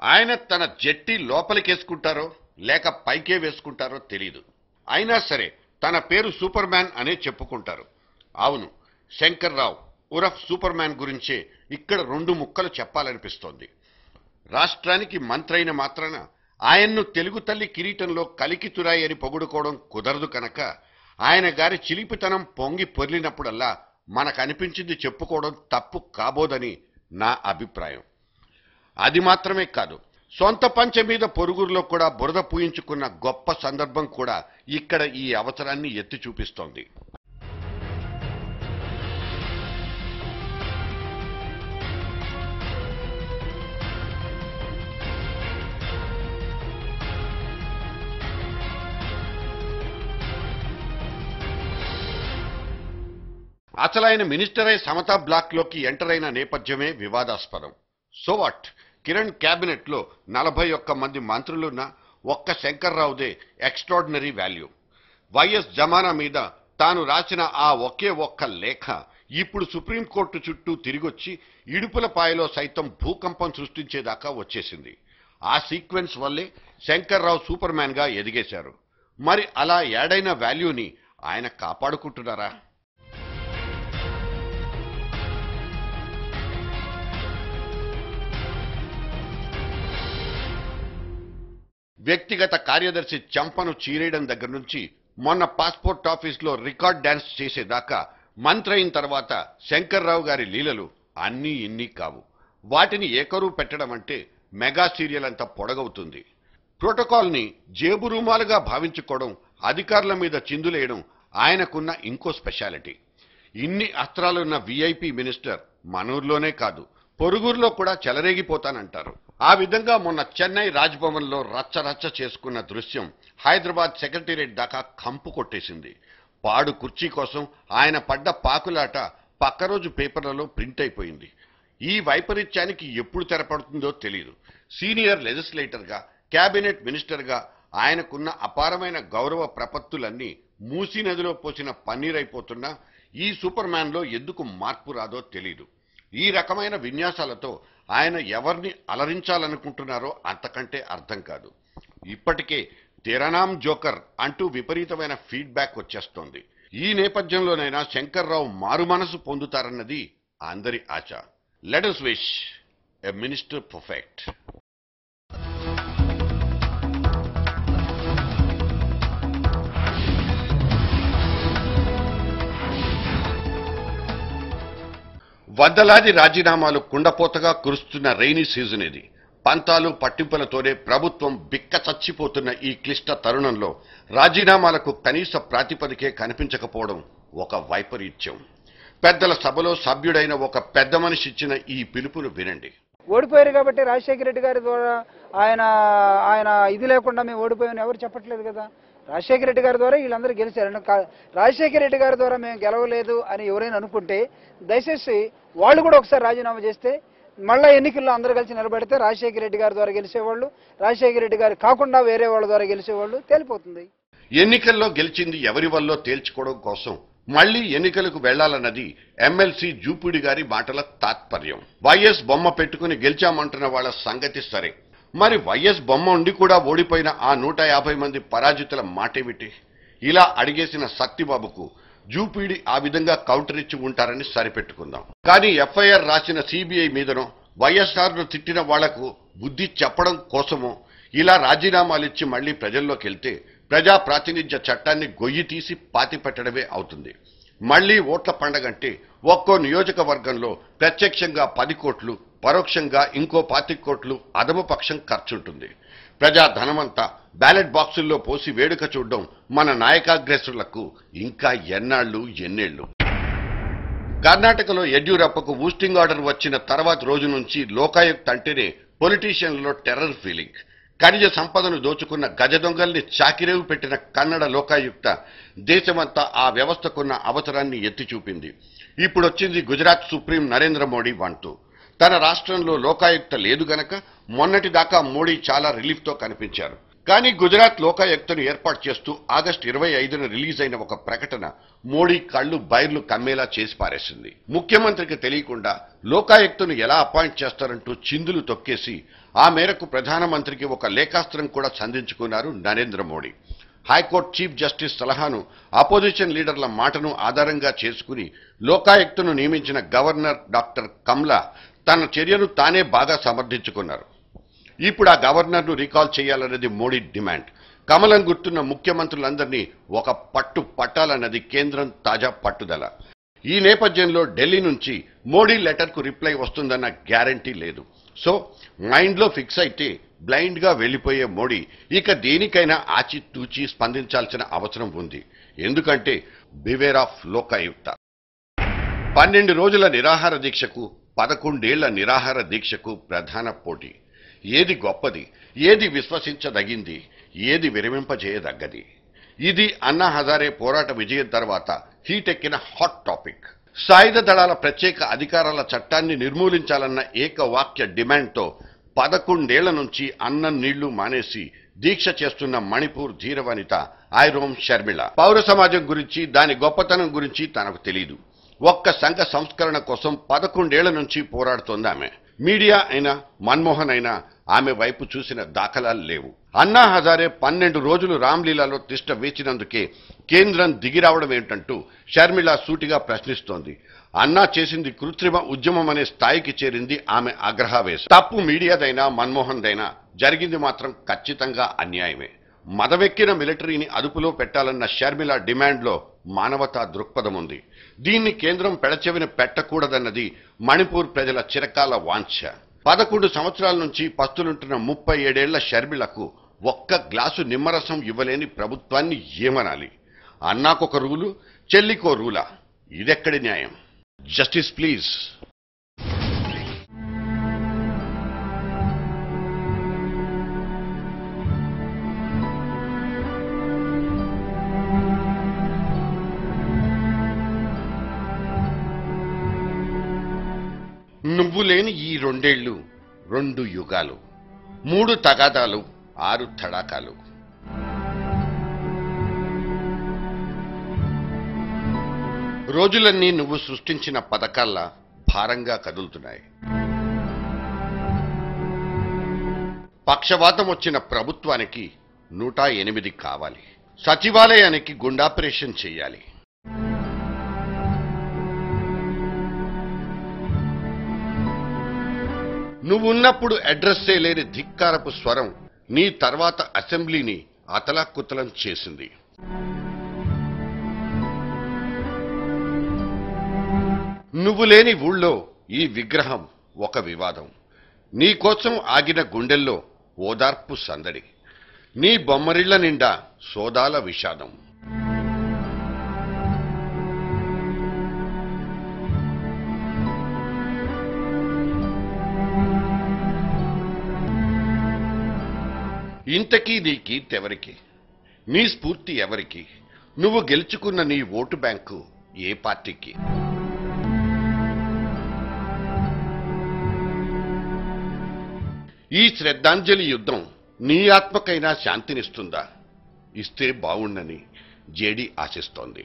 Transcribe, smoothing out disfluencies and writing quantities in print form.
ఆయన తన జట్టి లోపలికేసుకుంటారో లేక పైకే వేసుకుంటారో తెలియదు. అయినా సరే తన పేరు సూపర్ మ్యాన్ అనే చెప్పుకుంటారు. అవును, శంకర్రావు ఉరఫ్ సూపర్ మ్యాన్ గురించే ఇక్కడ 2 ముక్కలు చెప్పాలనిపిస్తోంది. రాష్ట్రానికి మంత్రి అయిన మాత్రాన ఆయన్ను తెలుగు తల్లి కిరీటంలో కలికితురాయి అని పొగుడుకోవడం కుదరదు కనుక ఆయన గారి చిలిపితనం పొంగి పొర్లినప్పుడల్లా మనకనిపించింది చెప్పుకోవడం తప్పు కాబోదని నా అభిప్రాయం. అది మాత్రమే కాదు, సొంత పంచె మీద పొరుగురులో కూడా బురద పూయించుకున్న గొప్ప సందర్భం కూడా ఇక్కడ ఈ అవసరాన్ని ఎత్తి చూపిస్తోంది. అసలు ఆయన మినిస్టర్ అయి సమతా బ్లాక్ లోకి ఎంటర్ అయిన నేపథ్యమే వివాదాస్పదం. సో వాట్, కిరణ్ క్యాబినెట్ లో 41 మంది మంత్రులున్న ఒక్క శంకర్రావుదే ఎక్స్ట్రాడినరీ వాల్యూ. వైఎస్ జమానా మీద తాను రాసిన ఆ ఒకే ఒక్క లేఖ ఇప్పుడు సుప్రీంకోర్టు చుట్టూ తిరిగొచ్చి ఇడుపులపాయలో సైతం భూకంపం సృష్టించేదాకా వచ్చేసింది. ఆ సీక్వెన్స్ వల్లే శంకర్రావు సూపర్ మ్యాన్ గా ఎదిగేశారు. మరి అలా యాడైన వాల్యూని ఆయన కాపాడుకుంటున్నారా? వ్యక్తిగత కార్యదర్శి చంపను చీరేయడం దగ్గర నుంచి మొన్న పాస్పోర్ట్ ఆఫీస్లో రికార్డ్ డాన్స్ చేసేదాకా మంత్రి అయిన తర్వాత శంకర్రావు గారి లీలలు అన్నీ ఇన్ని కావు. వాటిని ఏకరువు పెట్టడం అంటే మెగా సీరియల్ అంత పొడగవుతుంది. ప్రోటోకాల్ని జేబు రూమాలుగా భావించుకోవడం, అధికారుల మీద చిందులేయడం ఆయనకున్న ఇంకో స్పెషాలిటీ. ఇన్ని అస్త్రాలున్న విఐపి మినిస్టర్ మనూర్లోనే కాదు పొరుగురులో కూడా చెలరేగిపోతానంటారు. ఆ విధంగా మొన్న చెన్నై రాజ్భవన్ లో రచ్చరచ్చ చేసుకున్న దృశ్యం హైదరాబాద్ సెక్రటేరియట్ దాకా కంపు కొట్టేసింది. పాడు కుర్చీ కోసం ఆయన పడ్డ పాకులాట పక్క రోజు పేపర్లలో ప్రింట్ అయిపోయింది. ఈ వైపరీత్యానికి ఎప్పుడు తెరపడుతుందో తెలియదు. సీనియర్ లెజిస్లేటర్ గా, కేబినెట్ మినిస్టర్ గా ఆయనకున్న అపారమైన గౌరవ ప్రపత్తులన్నీ మూసీ నదిలో పోసిన పన్నీరైపోతున్నా ఈ సూపర్ మ్యాన్ లో ఎందుకు మార్పు రాదో తెలియదు. ఈ రకమైన విన్యాసాలతో ఆయన ఎవరిని అలరించాలనుకుంటున్నారో అంతకంటే అర్థం కాదు. ఇప్పటికే తెరనాం జోకర్ అంటూ విపరీతమైన ఫీడ్బ్యాక్ వచ్చేస్తోంది. ఈ నేపథ్యంలోనైనా శంకర్రావు మారు మనసు పొందుతారన్నది అందరి ఆశ. Let us wish a minister perfect. వందలాది రాజీనామాలు కుండపోతగా కురుస్తున్న రైనీ సీజన్ ఇది. పంతాలు పట్టింపులతోనే ప్రభుత్వం బిక్క చచ్చిపోతున్న ఈ క్లిష్ట తరుణంలో రాజీనామాలకు కనీస ప్రాతిపదికే కనిపించకపోవడం ఒక వైపరీత్యం. పెద్దల సభలో సభ్యుడైన ఒక పెద్ద మనిషి ఇచ్చిన ఈ పిలుపును వినండి. ఓడిపోయారు కాబట్టి రాజశేఖర రెడ్డి గారి ద్వారా ఆయన ఇది లేకుండా మేము ఓడిపోయామని ఎవరు చెప్పట్లేదు కదా. రాజశేఖర రెడ్డి గారి ద్వారా వీళ్ళందరూ గెలిచారు. రాజశేఖర రెడ్డి గారి ద్వారా మేము గెలవలేదు అని ఎవరైనా అనుకుంటే దయచేసి వాళ్ళు కూడా ఒకసారి రాజీనామా చేస్తే మళ్ళా ఎన్నికల్లో అందరూ కలిసి నిలబడితే రాజశేఖర రెడ్డి గారి ద్వారా గెలిచేవాళ్ళు, రాజశేఖర రెడ్డి గారు కాకుండా వేరే వాళ్ళ ద్వారా గెలిచేవాళ్ళు తేలిపోతుంది. ఎన్నికల్లో గెలిచింది ఎవరి వల్లో తేల్చుకోవడం కోసం మళ్లీ ఎన్నికలకు వెళ్లాలన్నది ఎమ్మెల్సీ జూపూడి గారి మాటల తాత్పర్యం. వైఎస్ బొమ్మ పెట్టుకుని గెలిచామంటున్న వాళ్ళ సంగతి సరే, మరి వైఎస్ బొమ్మ ఉండి కూడా ఓడిపోయిన ఆ 150 మంది పరాజితుల మాటేమిటి? ఇలా అడిగేసిన సత్తిబాబుకు జూపీడి ఆ విధంగా కౌంటర్ ఇచ్చి ఉంటారని సరిపెట్టుకుందాం. కానీ ఎఫ్ఐఆర్ రాసిన సిబిఐ మీదనో వైఎస్ఆర్ను తిట్టిన వాళ్లకు బుద్ధి చెప్పడం కోసమో ఇలా రాజీనామాలిచ్చి మళ్లీ ప్రజల్లోకి వెళ్తే ప్రజా ప్రాతినిధ్య చట్టాన్ని గొయ్యి తీసి పాతిపెట్టడమే అవుతుంది. మళ్లీ ఓట్ల పండగంటే ఒక్కో నియోజకవర్గంలో ప్రత్యక్షంగా 10 కోట్లు, పరోక్షంగా ఇంకో 25 కోట్లు అదమపక్షం ఖర్చుంటుంది. ప్రజా ధనమంతా బ్యాలెట్ బాక్సుల్లో పోసి వేడుక చూడడం మన నాయకాగ్రేసులకు ఇంకా ఎన్నేళ్లు. కర్ణాటకలో యడ్యూరప్పకు ఊస్టింగ్ ఆర్డర్ వచ్చిన తర్వాత రోజు నుంచి లోకాయుక్త అంటేనే పొలిటీషియన్లలో టెర్రర్ ఫీలింగ్. ఖనిజ సంపదను దోచుకున్న గజ దొంగల్ని చాకిరేవు పెట్టిన కన్నడ లోకాయుక్త దేశమంతా ఆ వ్యవస్థకున్న అవసరాన్ని ఎత్తి చూపింది. ఇప్పుడొచ్చింది గుజరాత్ సుప్రీం నరేంద్ర మోడీ వంతు. తన రాష్ట్రంలో లోకాయుక్త లేదు గనక మొన్నటిదాకా మోడీ చాలా రిలీఫ్తో కనిపించారు. కానీ గుజరాత్ లోకాయుక్తను ఏర్పాటు చేస్తూ ఆగస్టు 25న రిలీజ్ అయిన ఒక ప్రకటన మోడీ కళ్ళు బైర్లు కమ్మేలా చేసి పారేసింది. ముఖ్యమంత్రికి తెలియకుండా లోకాయుక్తను ఎలా అపాయింట్ చేస్తారంటూ చిందులు తొక్కేసి ఆ మేరకు ప్రధానమంత్రికి ఒక లేఖాస్త్రం కూడా సంధించుకున్నారు Narendra Modi. High court chief justice సలహాను, అపోజిషన్ లీడర్ల మాటను ఆధారంగా చేసుకుని లోకాయుక్తను నియమించిన గవర్నర్ డాక్టర్ కమ్లా తన చర్యను తానే బాగా సమర్థించుకున్నారు. ఇప్పుడు ఆ గవర్నర్ను రీకాల్ చేయాలన్నది మోడీ డిమాండ్. కమలం గుర్తున్న ముఖ్యమంత్రులందరినీ ఒక పట్టు పట్టాలన్నది కేంద్రం తాజా పట్టుదల. ఈ నేపథ్యంలో ఢిల్లీ నుంచి మోడీ లెటర్కు రిప్లై వస్తుందన్న గ్యారంటీ లేదు. సో మైండ్లో ఫిక్స్ అయితే బ్లైండ్ గా వెళ్లిపోయే మోడీ ఇక దేనికైనా ఆచితూచి స్పందించాల్సిన అవసరం ఉంది. ఎందుకంటే బివేర్ ఆఫ్ లోకాయుక్త. 12 రోజుల నిరాహార దీక్షకు 11 ఏళ్ల నిరాహార దీక్షకు ప్రధాన పోటీ. ఏది గొప్పది, ఏది విశ్వసించదగింది, ఏది విరమింపజేయదగ్గది? ఇది అన్నా హజారే పోరాట విజయం తర్వాత హీటెక్కిన హాట్ టాపిక్. సాయుధ దళాల ప్రత్యేక అధికారాల చట్టాన్ని నిర్మూలించాలన్న ఏకవాక్య డిమాండ్తో 11 ఏళ్ల నుంచి అన్నం నీళ్లు మానేసి దీక్ష చేస్తున్న మణిపూర్ ధీరవనిత ఐరోమ్ షర్మిళ పౌర సమాజం గురించి, దాని గొప్పతనం గురించి తనకు తెలీదు. ఒక్క సంఘ సంస్కరణ కోసం 11 ఏళ్ల నుంచి పోరాడుతోంది ఆమె. మీడియా అయినా మన్మోహన్ అయినా ఆమె వైపు చూసిన దాఖలాలు లేవు. అన్నా హజారే 12 రోజులు రామ్లీలాలో తిష్ట వేచినందుకే కేంద్రం దిగిరావడం ఏంటంటూ షర్మిళ సూటిగా ప్రశ్నిస్తోంది. అన్నా చేసింది కృత్రిమ ఉద్యమం అనే స్థాయికి చేరింది ఆమె ఆగ్రహావేశం. తప్పు మీడియాదైనా మన్మోహన్ దైనా జరిగింది మాత్రం ఖచ్చితంగా అన్యాయమే. మదవెక్కిన మిలిటరీని అదుపులో పెట్టాలన్న షర్మిల డిమాండ్లో మానవతా దృక్పథం ఉంది. దీన్ని కేంద్రం పెడచెవిన పెట్టకూడదన్నది మణిపూర్ ప్రజల చిరకాల వాంఛ. 11 సంవత్సరాల నుంచి పస్తులుంటున్న 37 ఏళ్ల షర్మిలకు ఒక్క గ్లాసు నిమ్మరసం ఇవ్వలేని ప్రభుత్వాన్ని ఏమనాలి? అన్నాకొక రూలు, చెల్లికో రూలా? ఇదెక్కడి న్యాయం? Justice please. నువ్వు లేని ఈ 2 ఏళ్లు 2 యుగాలు, 3 తగాదాలు, 6 తడాకాలు. రోజులన్నీ నువ్వు సృష్టించిన పథకాల్లా భారంగా కదులుతున్నాయి. పక్షవాతం వచ్చిన ప్రభుత్వానికి 108 కావాలి. సచివాలయానికి గుండాపరేషన్ చేయాలి. నువ్వున్నప్పుడు అడ్రస్ చేయలేని ధిక్కారపు స్వరం నీ తర్వాత అసెంబ్లీని అతలాకుతలం చేసింది. నువ్వు లేని ఊళ్ళో ఈ విగ్రహం ఒక వివాదం. నీ కోసం ఆగిన గుండెల్లో ఓదార్పు సందడి. నీ బొమ్మరిళ్ల నిండా సోదాల విషాదం. ఇంతకీ నీ కీర్తి ఎవరికి? నీ స్ఫూర్తి ఎవరికి? నువ్వు గెలుచుకున్న నీ ఓటు బ్యాంకు ఏ పార్టీకి? ఈ శ్రద్ధాంజలి యుద్ధం నీ ఆత్మకైనా శాంతినిస్తుందా? ఇస్తే బావుండని జేడీ ఆశిస్తోంది.